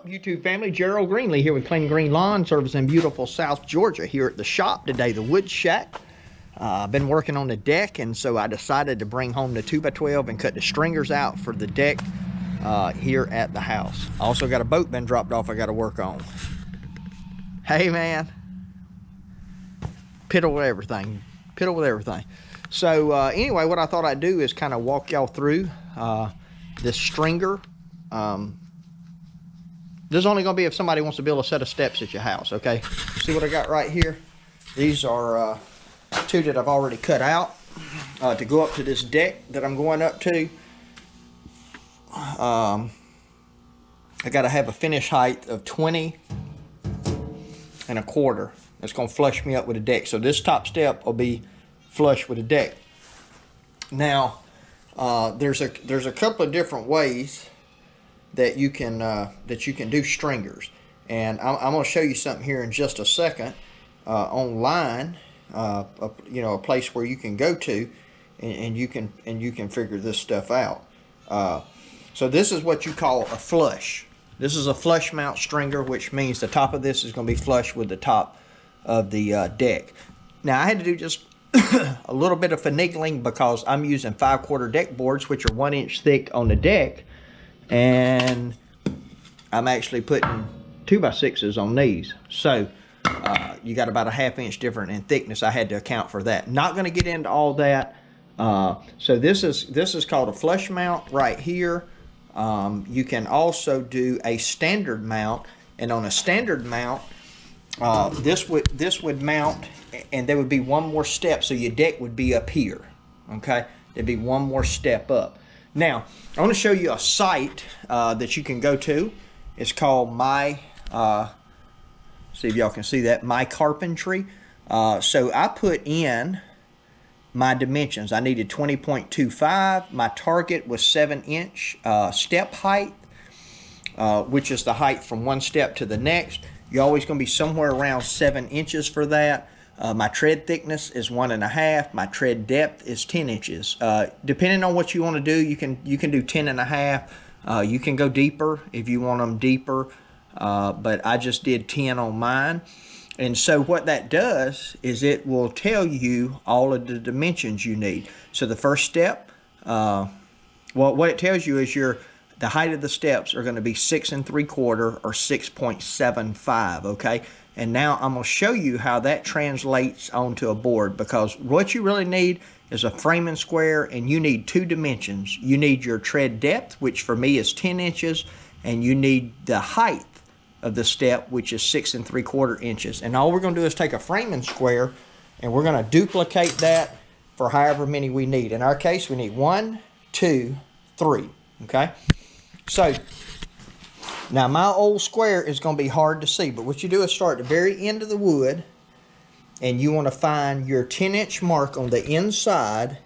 YouTube family, Gerald Greenlee here with Clean Green Lawn Service in beautiful South Georgia here at the shop today, the Wood Shack. I've been working on the deck, and so I decided to bring home the 2x12 and cut the stringers out for the deck here at the house. I also got a boat been dropped off I got to work on. Hey man, piddle with everything, piddle with everything. So anyway, what I thought I'd do is kind of walk y'all through this stringer. This is only going to be if somebody wants to build a set of steps at your house, okay? See what I got right here? These are two that I've already cut out to go up to this deck that I'm going up to. I got to have a finish height of 20.25. That's going to flush me up with the deck. So this top step will be flush with the deck. Now, there's a couple of different ways that you can do stringers, and I'm going to show you something here in just a second online. You know, a place where you can go to, and you can figure this stuff out. So this is what you call a flush. This is a flush mount stringer, which means the top of this is going to be flush with the top of the deck. Now I had to do just a little bit of finagling because I'm using 5/4 deck boards, which are 1 inch thick on the deck. And I'm actually putting 2x6s on these. So you got about a 1/2 inch different in thickness. I had to account for that. Not going to get into all that. So this is called a flush mount right here. You can also do a standard mount, and on a standard mount, this would mount, and there would be one more step. So your deck would be up here. Okay, there'd be one more step up. Now, I want to show you a site that you can go to. It's called see if y'all can see that, My Carpentry. So I put in my dimensions. I needed 20.25. My target was 7 inch step height, which is the height from one step to the next. You're always going to be somewhere around 7 inches for that. My tread thickness is 1.5. My tread depth is 10 inches. Depending on what you want to do, you can do 10.5. You can go deeper if you want them deeper, but I just did 10 on mine. And so what that does is it will tell you all of the dimensions you need. So the first step, well, what it tells you is the height of the steps are going to be 6 3/4 or 6.75. Okay. And now I'm going to show you how that translates onto a board, because what you really need is a framing square, and you need two dimensions. You need your tread depth, which for me is 10 inches, and you need the height of the step, which is 6 3/4 inches. And all we're going to do is take a framing square, and we're going to duplicate that for however many we need. In our case, we need 1, 2, 3. Okay? So now my old square is going to be hard to see, but what you do is start at the very end of the wood, and you want to find your 10 inch mark on the inside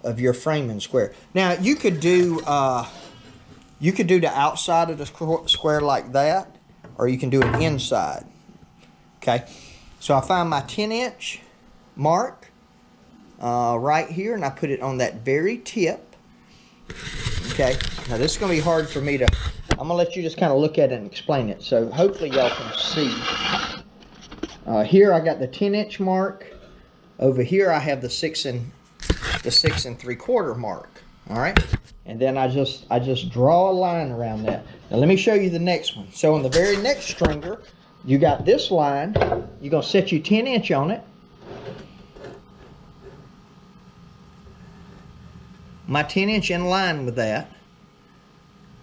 of your framing square. Now you could do the outside of the square like that, or you can do it inside. Okay, so I find my 10 inch mark right here, and I put it on that very tip. Okay, now this is going to be hard for me to, I'm going to let you just kind of look at it and explain it. So hopefully y'all can see. Here I got the 10 inch mark. Over here I have the 6 3/4 mark. All right, and then I just draw a line around that. Now let me show you the next one. So on the very next stringer, you got this line. You're going to set your 10 inch on it. My 10 inch in line with that.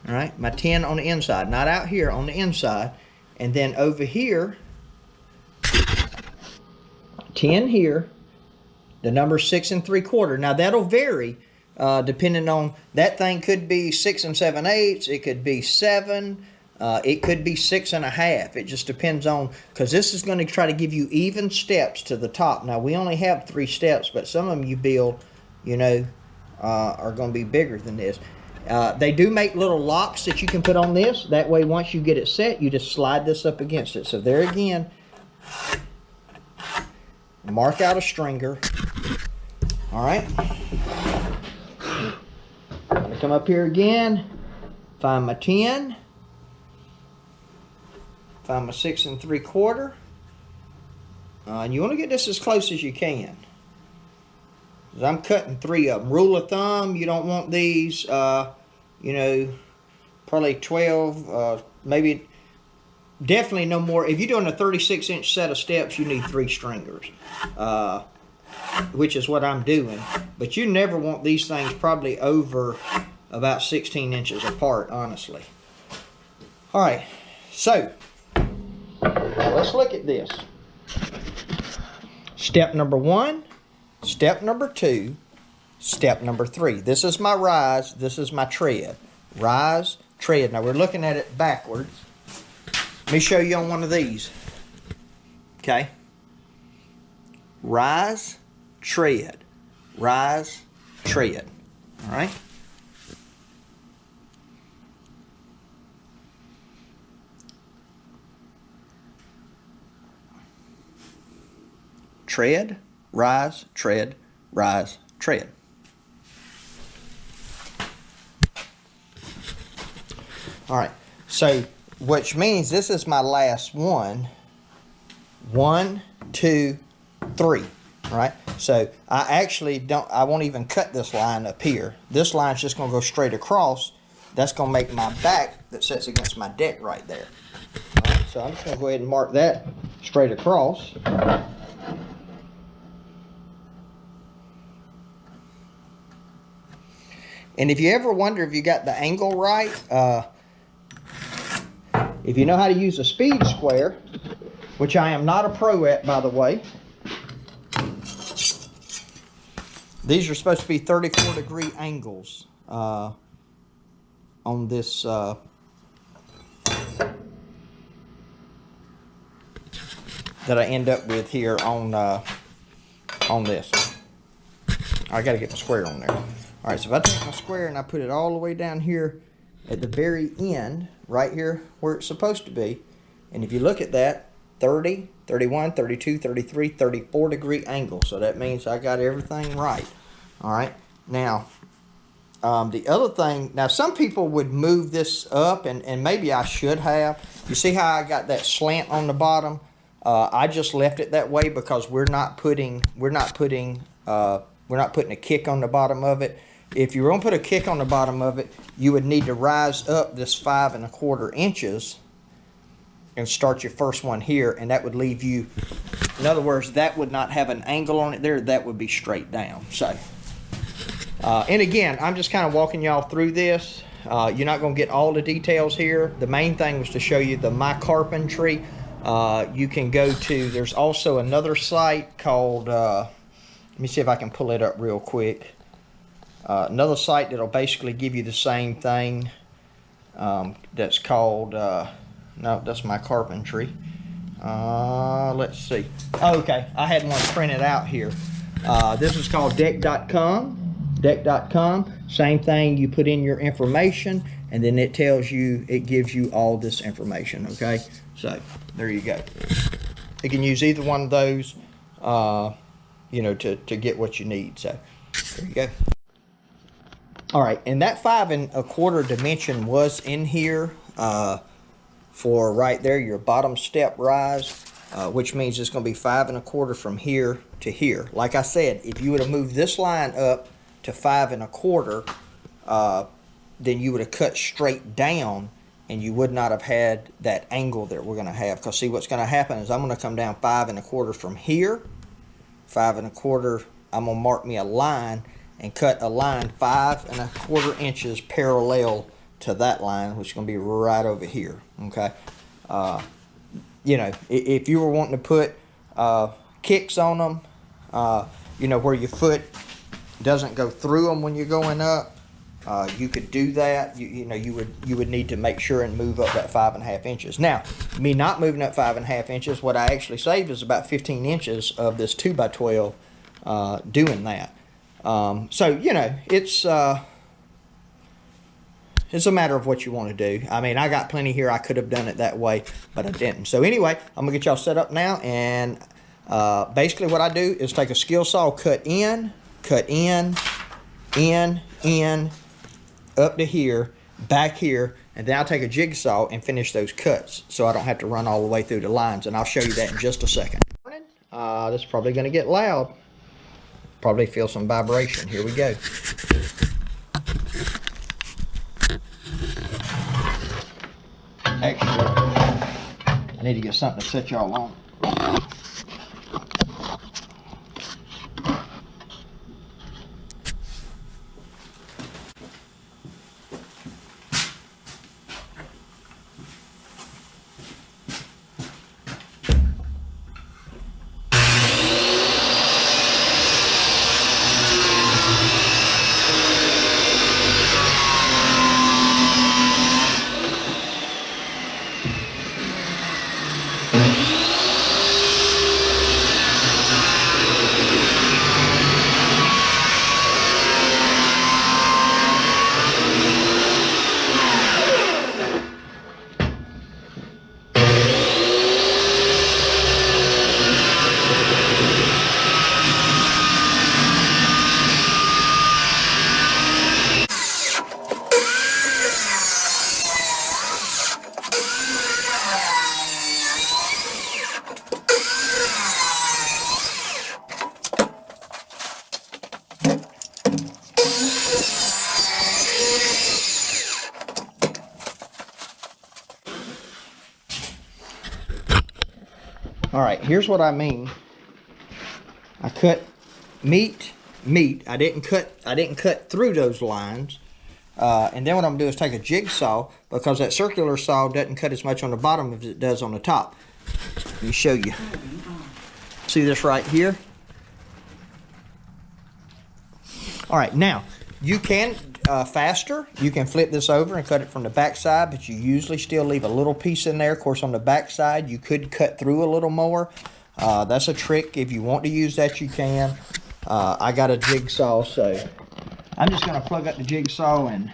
All right, my 10 on the inside, not out here, on the inside. And then over here, 10 here, the number 6 3/4. Now that'll vary depending on, that thing could be 6 7/8, it could be 7, it could be 6.5. It just depends on, because this is going to try to give you even steps to the top. Now we only have 3 steps, but some of them you build, you know, are going to be bigger than this. They do make little locks that you can put on this. That way, once you get it set, you just slide this up against it. So there again, mark out a stringer. All right. I'm going to come up here again, find my 10. Find my 6 3/4. And you want to get this as close as you can. I'm cutting 3 of them. Rule of thumb, you don't want these, you know, probably 12, maybe, definitely no more. If you're doing a 36-inch set of steps, you need 3 stringers, which is what I'm doing. But you never want these things probably over about 16 inches apart, honestly. All right, so now let's look at this. Step number 1, step number 2, step number 3. This is my rise, this is my tread. Rise, tread. Now we're looking at it backwards. Let me show you on one of these. Okay. Rise, tread. Rise, tread. All right. Tread, rise, tread, rise, tread. All right, so which means this is my last one. 1, 2, 3. All right, so I won't even cut this line up here. This line's just gonna go straight across. That's gonna make my back that sits against my deck right there. All right, so I'm just gonna go ahead and mark that straight across. And if you ever wonder if you got the angle right, if you know how to use a speed square, which I am not a pro at, by the way, these are supposed to be 34-degree angles on this that I end up with here on this. I got to get my square on there. All right, so if I take my square and I put it all the way down here at the very end, right here where it's supposed to be, and if you look at that, 30, 31, 32, 33, 34-degree angle. So that means I got everything right. All right, now the other thing, now some people would move this up, and maybe I should have. You see how I got that slant on the bottom? I just left it that way because we're not putting a kick on the bottom of it. If you were going to put a kick on the bottom of it, you would need to rise up this 5 1/4 inches and start your first one here, and that would leave you, in other words, that would not have an angle on it there. That would be straight down. So, and again, I'm just kind of walking y'all through this. You're not going to get all the details here. The main thing was to show you the My Carpentry. You can go to, there's also another site called, let me see if I can pull it up real quick. Another site that'll basically give you the same thing. That's called, no, that's My Carpentry. Let's see. Oh, okay, I had one printed out here. This is called deck.com. Deck.com, same thing. You put in your information, and then it tells you, it gives you all this information. Okay, so there you go. You can use either one of those, you know, to get what you need. So there you go. All right, and that 5 1/4 dimension was in here for right there, your bottom step rise, which means it's going to be 5 1/4 from here to here. Like I said, if you would have moved this line up to 5 1/4, then you would have cut straight down, and you would not have had that angle that we're going to have. Because see, what's going to happen is I'm going to come down 5 1/4 from here, 5 1/4. I'm going to mark me a line and cut a line 5 1/4 inches parallel to that line, which is going to be right over here. Okay, you know, if you were wanting to put kicks on them, you know, where your foot doesn't go through them when you're going up, you could do that. You know, you would need to make sure and move up that 5 1/2 inches. Now, me not moving up 5 1/2 inches, what I actually saved is about 15 inches of this 2x12 doing that. So, you know, it's a matter of what you want to do. I mean, I got plenty here. I could have done it that way, but I didn't. So anyway, I'm gonna get y'all set up now, and basically what I do is take a skill saw, cut in, up to here, back here, and then I'll take a jigsaw and finish those cuts so I don't have to run all the way through the lines, and I'll show you that in just a second. This is probably going to get loud. Probably feel some vibration. Here we go. Actually, I need to get something to set y'all on. All right, here's what I mean. I cut meat. I didn't cut through those lines. And then what I'm gonna do is take a jigsaw, because that circular saw doesn't cut as much on the bottom as it does on the top. Let me show you. See this right here? All right, now you can faster. You can flip this over and cut it from the back side, but you usually still leave a little piece in there. Of course, on the back side, you could cut through a little more. That's a trick. If you want to use that, you can. I got a jigsaw, so I'm just going to plug up the jigsaw and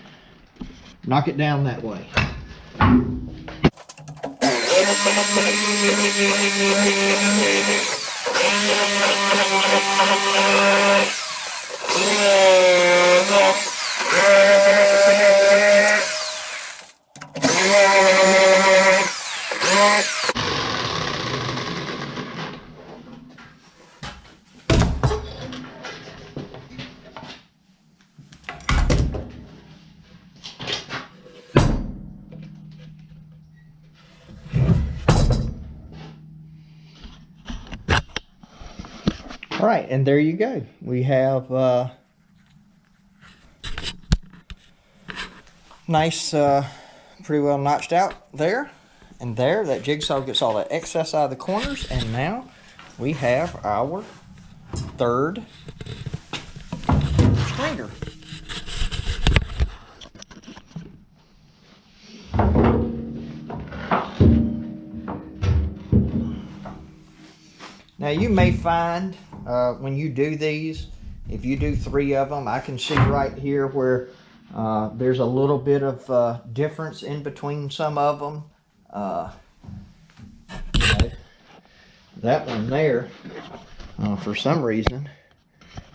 knock it down that way. All right, and there you go. We have nice, pretty well notched out there and there. That jigsaw gets all the excess out of the corners, and now we have our third stringer. Now you may find when you do these, if you do 3 of them, I can see right here where there's a little bit of difference in between some of them. You know, that one there, for some reason,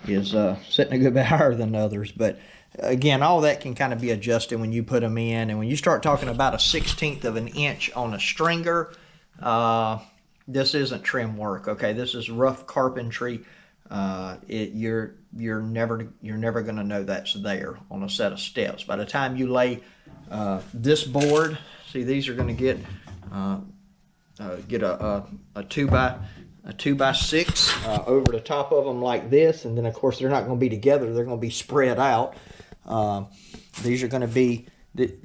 is sitting a good bit higher than others. But again, all that can kind of be adjusted when you put them in. And when you start talking about a 1/16 of an inch on a stringer, this isn't trim work, okay? This is rough carpentry. You're never going to know that's there on a set of steps. By the time you lay this board, see, these are going to get a 2x6 over the top of them like this, and then of course they're not going to be together. They're going to be spread out. These are going to be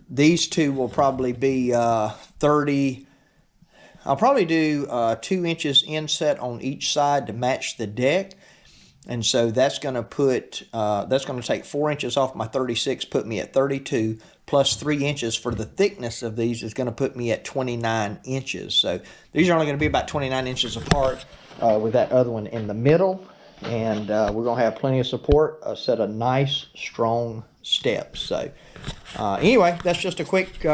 these two will probably be 30. I'll probably do 2 inches inset on each side to match the deck, and so that's going to put that's going to take 4 inches off my 36, put me at 32, plus 3 inches for the thickness of these is going to put me at 29 inches. So these are only going to be about 29 inches apart with that other one in the middle, and we're going to have plenty of support, a set of nice strong steps. So anyway, that's just a quick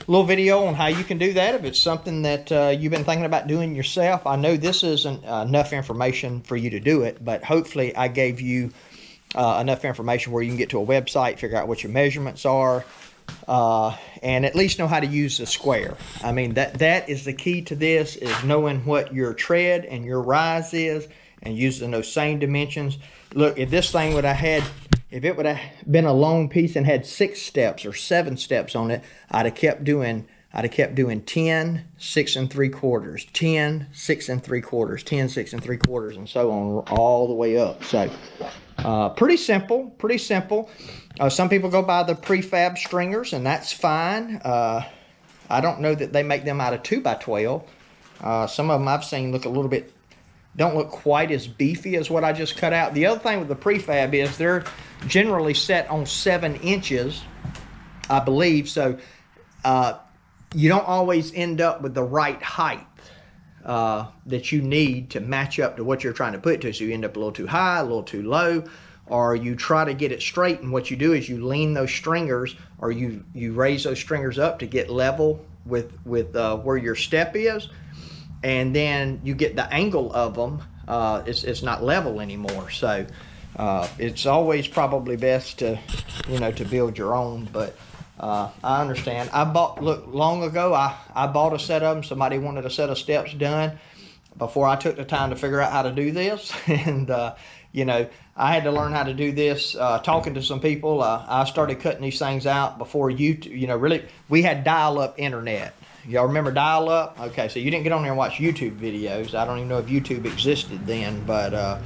little video on how you can do that if it's something that you've been thinking about doing yourself. I know this isn't enough information for you to do it, but hopefully I gave you enough information where you can get to a website, figure out what your measurements are, and at least know how to use the square. I mean, that is the key to this, is knowing what your tread and your rise is and using those same dimensions. Look, if this thing would have had, if it would have been a long piece and had 6 steps or 7 steps on it, I'd have kept doing 10, 6 3/4, 10, 6 3/4, 10, 6 3/4, and so on all the way up. So pretty simple, pretty simple. Some people go by the Prefab Stringers, and that's fine. I don't know that they make them out of 2x12. Some of them I've seen look a little bit, don't look quite as beefy as what I just cut out. The other thing with the Prefab is they're generally set on 7 inches, I believe. So you don't always end up with the right height that you need to match up to what you're trying to put to. So you end up a little too high, a little too low, or you try to get it straight, and what you do is you lean those stringers, or you raise those stringers up to get level with where your step is, and then you get the angle of them. It's not level anymore. So it's always probably best to, to build your own, but I understand. Long ago, I bought a set of them. Somebody wanted a set of steps done before I took the time to figure out how to do this. And, I had to learn how to do this talking to some people. I started cutting these things out before YouTube, really, we had dial-up internet. Y'all remember dial-up? Okay, so you didn't get on there and watch YouTube videos. I don't even know if YouTube existed then, but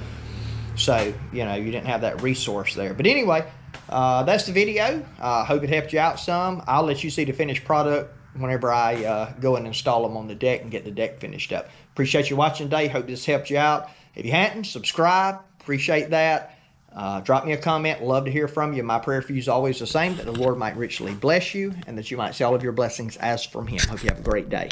so, you didn't have that resource there. But anyway, that's the video. Hope it helped you out some. I'll let you see the finished product whenever I go and install them on the deck and get the deck finished up. Appreciate you watching today. Hope this helped you out. If you hadn't, subscribe. Appreciate that. Drop me a comment. Love to hear from you. My prayer for you is always the same, that the Lord might richly bless you and that you might see all of your blessings as from Him. Hope you have a great day.